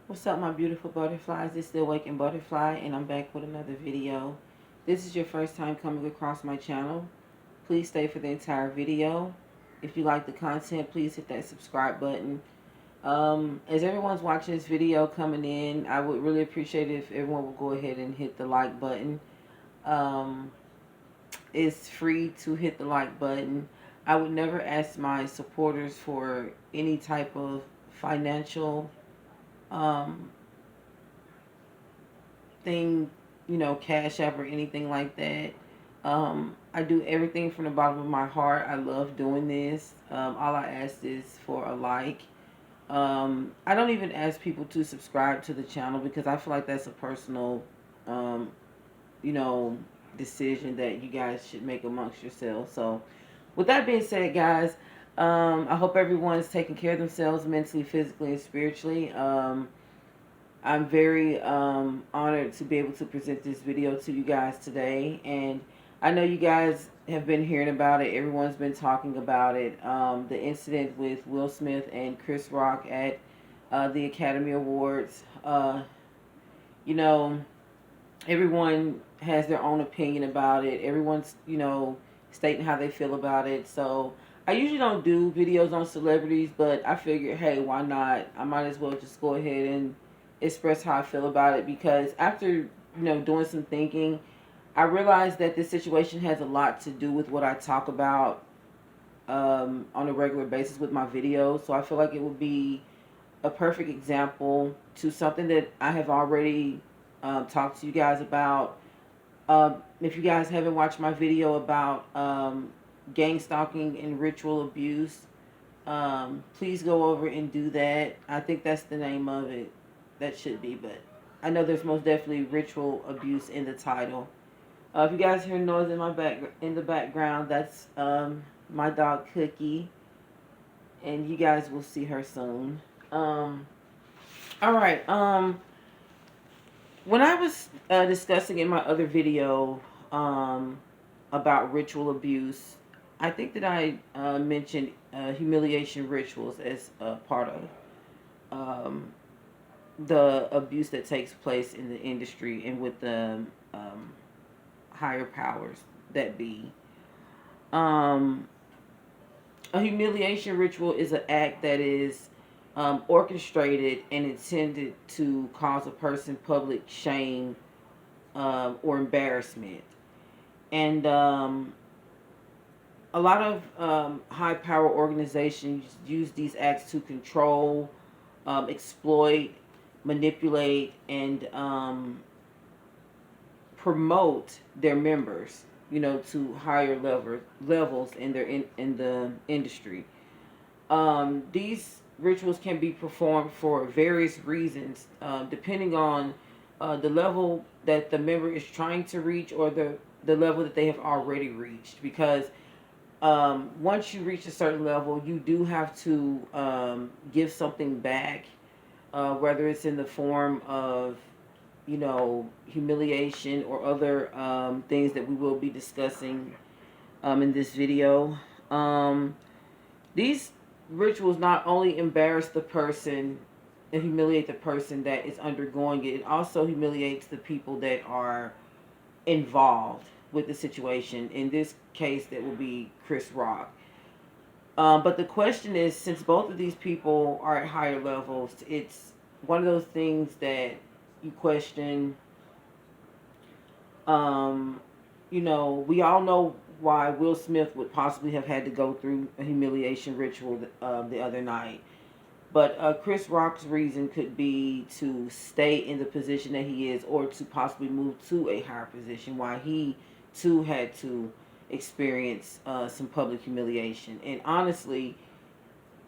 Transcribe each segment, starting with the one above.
What's up, my beautiful butterflies? It's the Awakened Butterfly, and I'm back with another video. This is your first time coming across my channel. Please stay for the entire video. If you like the content, please hit that subscribe button. As everyone's watching this video coming in, I would really appreciate it if everyone would go ahead and hit the like button. Um, it's free to hit the like button. I would never ask my supporters for any type of financial um, thing, Cash App or anything like that. I do everything from the bottom of my heart. I love doing this. All I ask is for a like. I don't even ask people to subscribe to the channel because I feel like that's a personal, um, you know, decision that you guys should make amongst yourselves. So, with that being said, guys, I hope everyone's taking care of themselves mentally, physically, and spiritually. I'm very honored to be able to present this video to you guys today. And I know you guys have been hearing about it. Everyone's been talking about it. The incident with Will Smith and Chris Rock at the Academy Awards. You know, everyone has their own opinion about it. Everyone's, stating how they feel about it. So I usually don't do videos on celebrities, but I figured, hey, why not? I might as well just go ahead and express how I feel about it because after, doing some thinking, I realized that this situation has a lot to do with what I talk about on a regular basis with my videos. So I feel like it would be a perfect example to something that I have already talked to you guys about. If you guys haven't watched my video about gang stalking and ritual abuse, please go over and do that. I think that's the name of it. That should be, but I know there's most definitely ritual abuse in the title. If you guys hear noise in the background, that's my dog Cookie, and you guys will see her soon. All right. When I was discussing in my other video about ritual abuse, I think that I mentioned humiliation rituals as a part of um, the abuse that takes place in the industry and with the um, higher powers that be. Um, a humiliation ritual is an act that is orchestrated and intended to cause a person public shame or embarrassment. And a lot of high power organizations use these acts to control, exploit, manipulate, and promote their members, to higher levels in the industry. These rituals can be performed for various reasons, depending on the level that the member is trying to reach or the level that they have already reached. Because once you reach a certain level, you do have to give something back, whether it's in the form of humiliation or other things that we will be discussing in this video. These rituals not only embarrass the person and humiliate the person that is undergoing it, it also humiliates the people that are involved with the situation. In this case, that will be Chris Rock. But the question is, since both of these people are at higher levels, it's one of those things that you question. Um, we all know why Will Smith would possibly have had to go through a humiliation ritual the other night. But Chris Rock's reason could be to stay in the position that he is or to possibly move to a higher position, why he too had to experience some public humiliation. And honestly,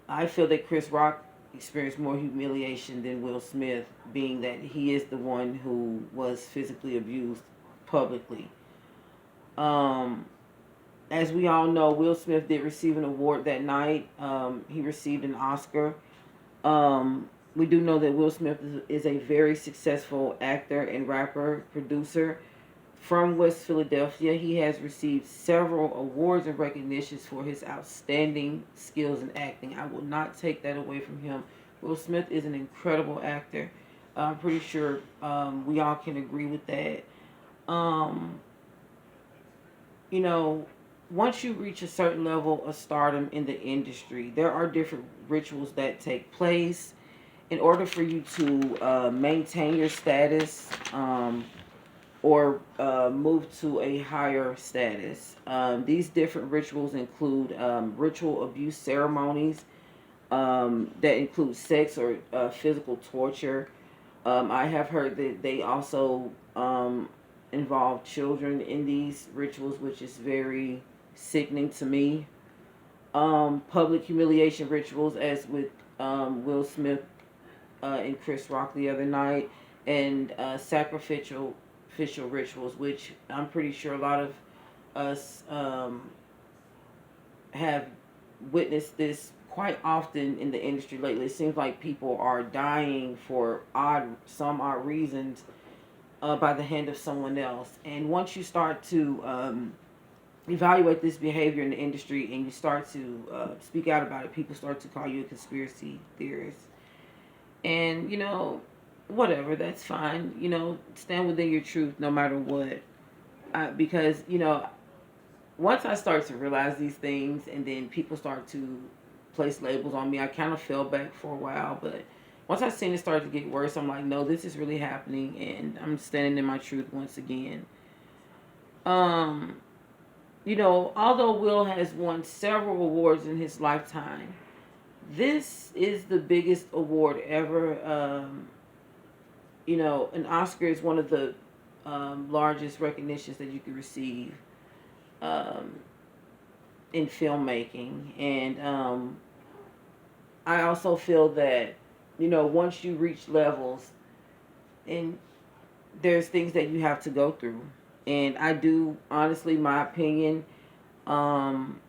I feel that Chris Rock experienced more humiliation than Will Smith, being that he is the one who was physically abused publicly. Um, as we all know, Will Smith did receive an award that night. He received an Oscar. We do know that Will Smith is a very successful actor and rapper, producer from West Philadelphia. He has received several awards and recognitions for his outstanding skills in acting. I will not take that away from him. Will Smith is an incredible actor. I'm pretty sure we all can agree with that. Um, you know, once you reach a certain level of stardom in the industry, there are different rituals that take place in order for you to maintain your status, or move to a higher status. These different rituals include ritual abuse ceremonies that include sex or physical torture. I have heard that they also involve children in these rituals, which is very sickening to me. Public humiliation rituals, as with Will Smith and Chris Rock the other night, and sacrificial rituals, which I'm pretty sure a lot of us have witnessed this quite often in the industry lately. It seems like people are dying for some odd reasons by the hand of someone else. And once you start to evaluate this behavior in the industry and you start to speak out about it, people start to call you a conspiracy theorist. And, whatever, that's fine. Stand within your truth no matter what. Because, once I start to realize these things and then people start to place labels on me, I kind of fell back for a while. But once I seen it start to get worse, I'm like, no, this is really happening. And I'm standing in my truth once again. Um, although Will has won several awards in his lifetime, this is the biggest award ever. An Oscar is one of the largest recognitions that you can receive um, in filmmaking. And I also feel that, once you reach levels, and there's things that you have to go through. And I do, honestly, my opinion, um,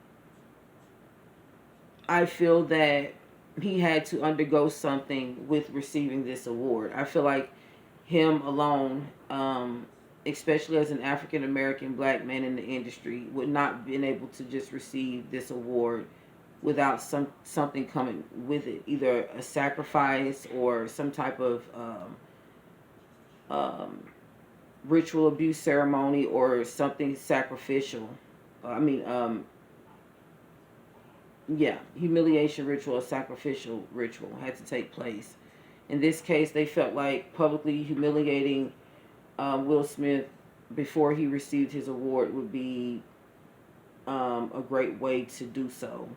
I feel that he had to undergo something with receiving this award. I feel like him alone, especially as an African American black man in the industry, would not been able to just receive this award without something coming with it, either a sacrifice or some type of um, ritual abuse ceremony or something sacrificial. I mean, yeah, humiliation ritual or sacrificial ritual had to take place. In this case, they felt like publicly humiliating Will Smith before he received his award would be a great way to do so.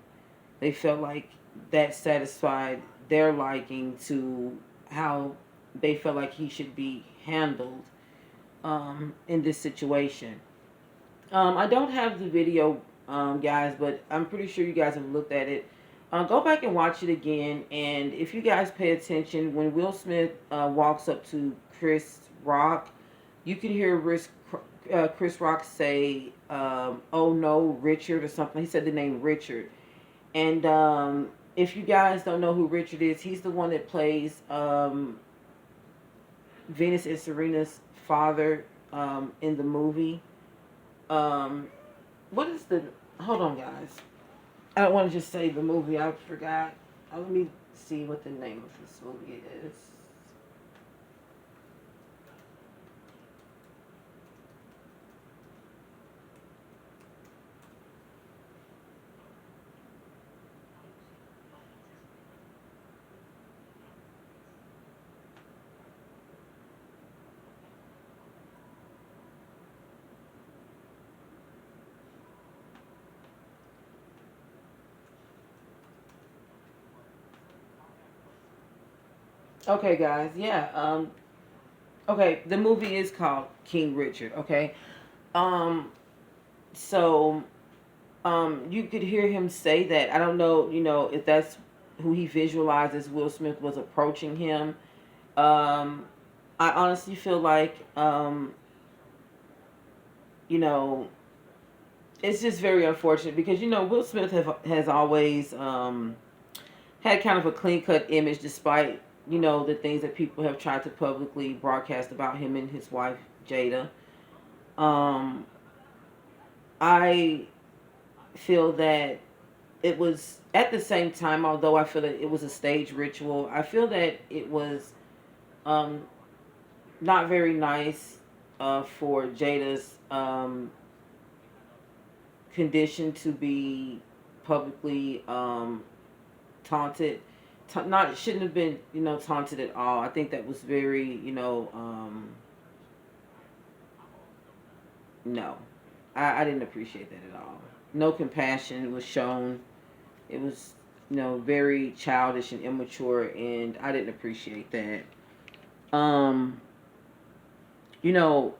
They felt like that satisfied their liking to how they felt like he should be handled in this situation. I don't have the video, guys, but I'm pretty sure you guys have looked at it. Go back and watch it again. And if you guys pay attention, when Will Smith walks up to Chris Rock, you can hear Chris Rock say, "Oh no, Richard," or something. He said the name Richard. And if you guys don't know who Richard is, he's the one that plays Venus and Serena's father in the movie. Um, what is the? Hold on, guys. I don't want to just say the movie. I forgot. Let me see what the name of this movie is. Okay, guys. Yeah. Okay, the movie is called King Richard. Okay. Um. So, you could hear him say that. I don't know. If that's who he visualizes Will Smith was approaching him. Um. I honestly feel like you know, it's just very unfortunate because Will Smith has always had kind of a clean cut image, despite the things that people have tried to publicly broadcast about him and his wife Jada. Um, I feel that it was at the same time, although I feel that it was a stage ritual. I feel that it was Um, Not very nice for Jada's condition to be publicly taunted. Not shouldn't have been, taunted at all. I think that was very, no. I didn't appreciate that at all. No compassion was shown. It was, very childish and immature, and I didn't appreciate that. Um, you know,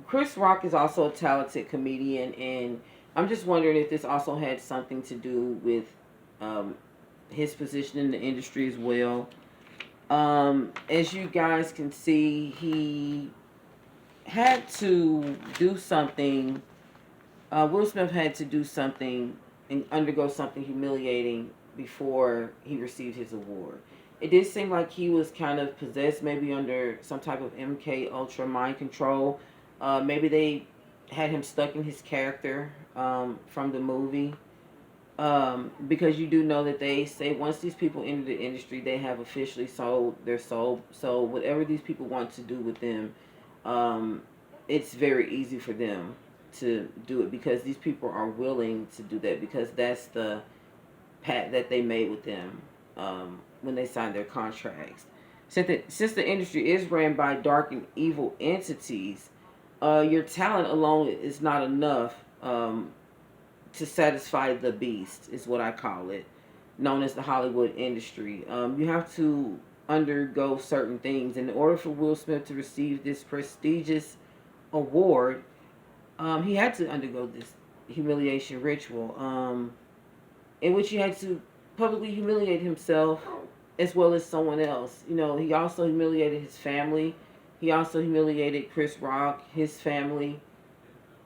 Chris Rock is also a talented comedian, and I'm just wondering if this also had something to do with um, his position in the industry as well. As you guys can see, he had to do something. Will Smith had to do something and undergo something humiliating before he received his award. It did seem like he was kind of possessed, maybe under some type of MK Ultra mind control. Maybe they had him stuck in his character from the movie. Because you do know that they say once these people enter the industry, they have officially sold their soul. So whatever these people want to do with them, um, it's very easy for them to do it because these people are willing to do that because that's the pact that they made with them when they signed their contracts. Since the industry is ran by dark and evil entities, your talent alone is not enough. To satisfy the beast is what I call it, known as the Hollywood industry. You have to undergo certain things in order for Will Smith to receive this prestigious award. He had to undergo this humiliation ritual, in which he had to publicly humiliate himself as well as someone else. He also humiliated his family. He also humiliated Chris Rock, his family,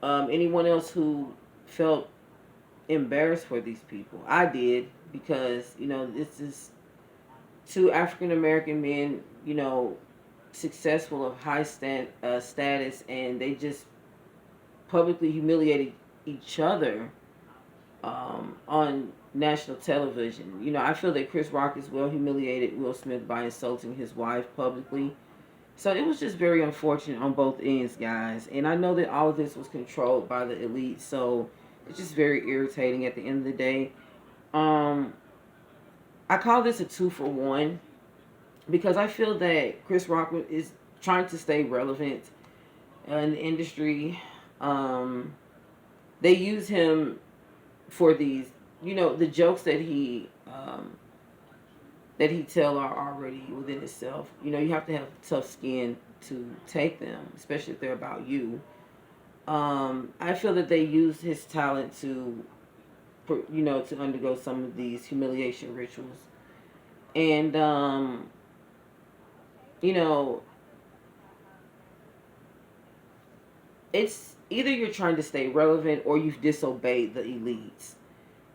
anyone else who felt embarrassed for these people. I did because this is two African American men, successful of high status, and they just publicly humiliated each other on national television. I feel that Chris Rock as well humiliated Will Smith by insulting his wife publicly. So it was just very unfortunate on both ends, guys. And I know that all of this was controlled by the elite, so it's just very irritating at the end of the day. Um, I call this a two for one because I feel that Chris Rock is trying to stay relevant in the industry. Um, they use him for these, the jokes that he tell are already within itself. You have to have tough skin to take them, especially if they're about you. I feel that they use his talent to undergo some of these humiliation rituals, and you know, it's either you're trying to stay relevant or you've disobeyed the elites.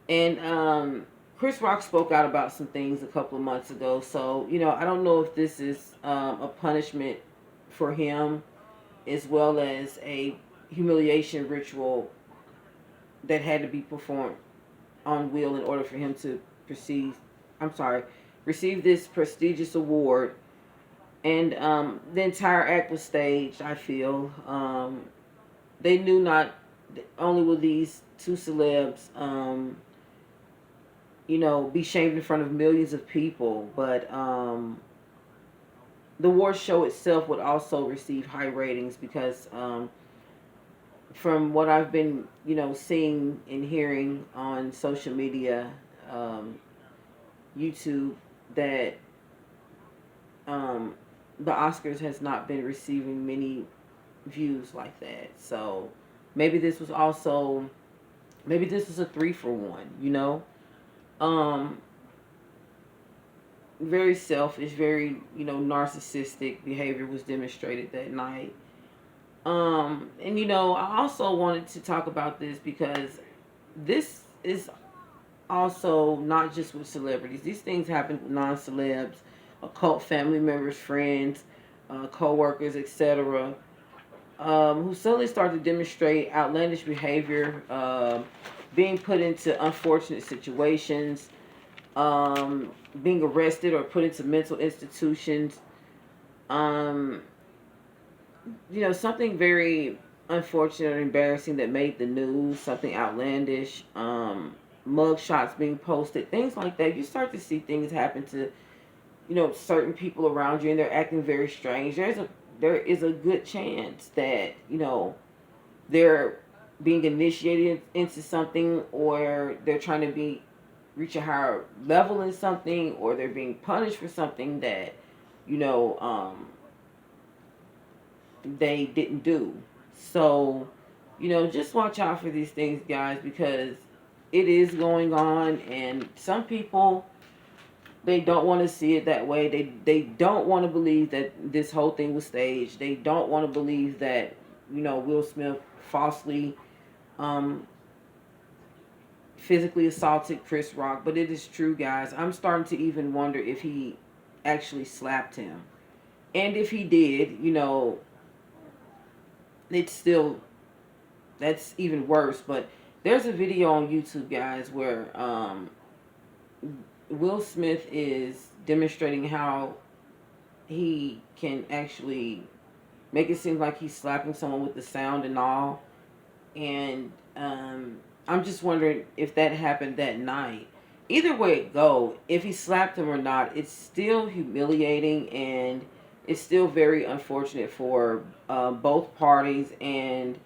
And Chris Rock spoke out about some things a couple of months ago. So, I don't know if this is a punishment for him as well as a humiliation ritual that had to be performed on Will in order for him to proceed. I'm sorry, receive this prestigious award. And the entire act was staged, I feel. They knew not only will these two celebs, be shamed in front of millions of people, but the award show itself would also receive high ratings because from what I've been, seeing and hearing on social media, um, YouTube, that the Oscars has not been receiving many views like that. So maybe this was also maybe this was a three for one. Um, Very selfish, very narcissistic behavior was demonstrated that night. And I also wanted to talk about this because this is also not just with celebrities. These things happen with non-celebs, occult family members, friends, co-workers, etc. Who suddenly start to demonstrate outlandish behavior, being put into unfortunate situations, being arrested or put into mental institutions. Um, something very unfortunate or embarrassing that made the news, something outlandish, mug shots being posted, things like that. You start to see things happen to, certain people around you, and they're acting very strange. There is a good chance that, they're being initiated into something, or they're trying to reach a higher level in something, or they're being punished for something that, you know, they didn't do. So, just watch out for these things, guys, because it is going on, and some people, they don't want to see it that way. They don't want to believe that this whole thing was staged. They don't want to believe that, Will Smith falsely um physically assaulted Chris Rock, but it is true, guys. I'm starting to even wonder if he actually slapped him. And if he did, it's still, that's even worse. But there's a video on YouTube, guys, where Will Smith is demonstrating how he can actually make it seem like he's slapping someone with the sound and all. And I'm just wondering if that happened that night. Either way it go, if he slapped him or not, it's still humiliating, and it's still very unfortunate for both parties. And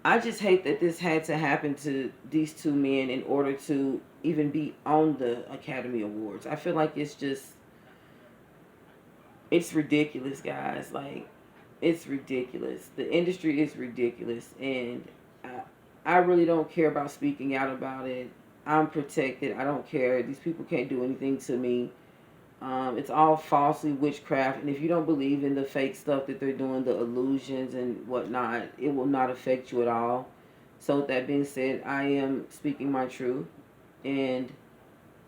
I just hate that this had to happen to these two men in order to even be on the Academy Awards. I feel like it's ridiculous, guys. Like, it's ridiculous. The industry is ridiculous, and I really don't care about speaking out about it. I'm protected. I don't care. These people can't do anything to me. It's all falsely witchcraft, and if you don't believe in the fake stuff that they're doing, the illusions and whatnot, it will not affect you at all. So with that being said, I am speaking my truth. And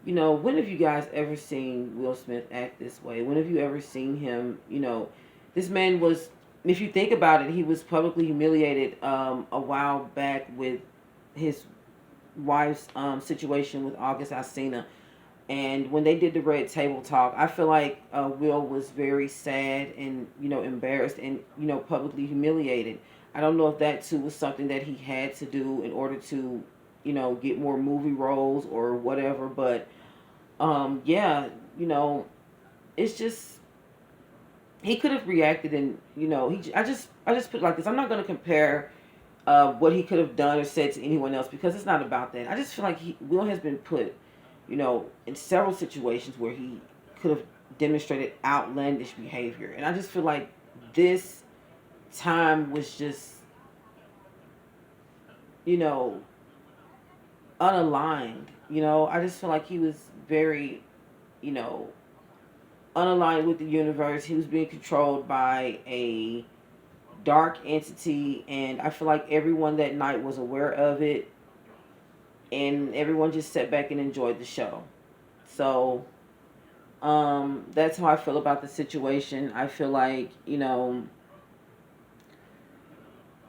when have you guys ever seen Will Smith act this way? When have you ever seen him? This man was, if you think about it, he was publicly humiliated a while back with his wife's situation with August Alsina. And when they did the Red Table Talk, I feel like Will was very sad and, embarrassed and, publicly humiliated. I don't know if that too was something that he had to do in order to, get more movie roles or whatever. But yeah, it's just, he could have reacted, and I just put it like this. I'm not going to compare what he could have done or said to anyone else, because it's not about that. I just feel like Will has been put, in several situations where he could have demonstrated outlandish behavior, and I just feel like this time was just, you know, unaligned. I just feel like he was very, you know, unaligned with the universe. He was being controlled by a dark entity, and I feel like everyone that night was aware of it, and everyone just sat back and enjoyed the show. So that's how I feel about the situation. I feel like,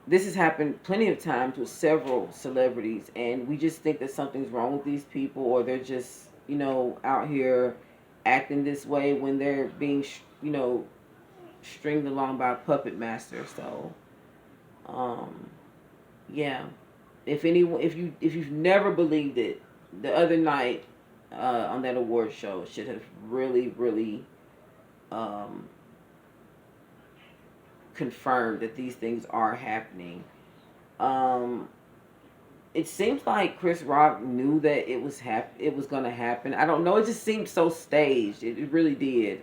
this has happened plenty of times with several celebrities, and we just think that something's wrong with these people, or they're just, out here acting this way when they're being, stringed along by a puppet master. So, um, yeah. If you've never believed it, the other night on that award show should have really, really um, confirmed that these things are happening. Um, it seems like Chris Rock knew that it was gonna happen. I don't know. It just seemed so staged. It really did.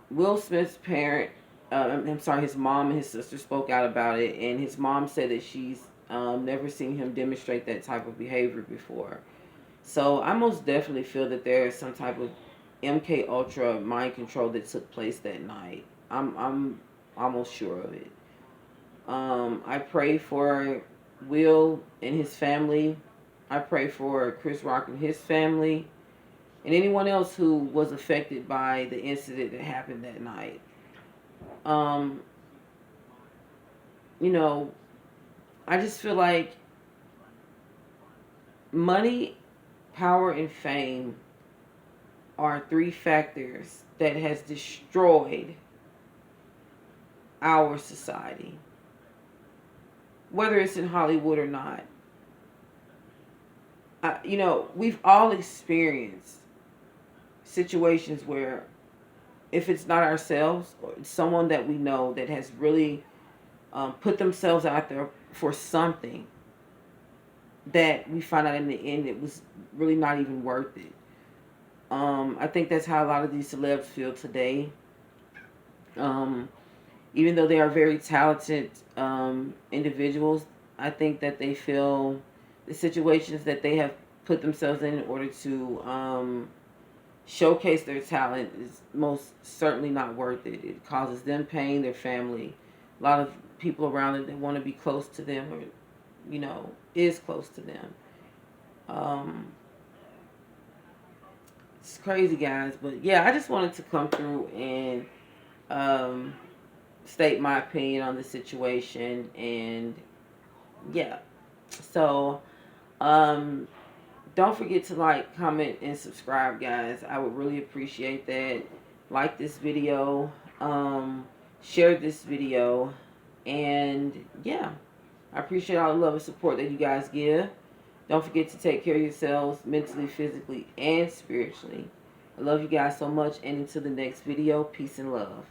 Will Smith's parent, I'm sorry, his mom and his sister spoke out about it, and his mom said that she's never seen him demonstrate that type of behavior before. So I most definitely feel that there is some type of MK Ultra mind control that took place that night. I'm almost sure of it. I pray for Will and his family. I pray for Chris Rock and his family, and anyone else who was affected by the incident that happened that night. Um, you know, I just feel like money power and fame are three factors that has destroyed our society, whether it's in Hollywood or not. We've all experienced situations where if it's not ourselves or it's someone that we know that has really put themselves out there for something, that we find out in the end it was really not even worth it. I think that's how a lot of these celebs feel today. Um, Even though they are very talented individuals, I think that they feel the situations that they have put themselves in order to showcase their talent is most certainly not worth it. It causes them pain, their family, a lot of people around them that want to be close to them or, is close to them. Um, it's crazy, guys. But yeah, I just wanted to come through and um, state my opinion on the situation. And yeah, so um, don't forget to like, comment, and subscribe, guys. I would really appreciate that. Like this video, share this video, and yeah, I appreciate all the love and support that you guys give. Don't forget to take care of yourselves mentally, physically, and spiritually. I love you guys so much, and until the next video, peace and love.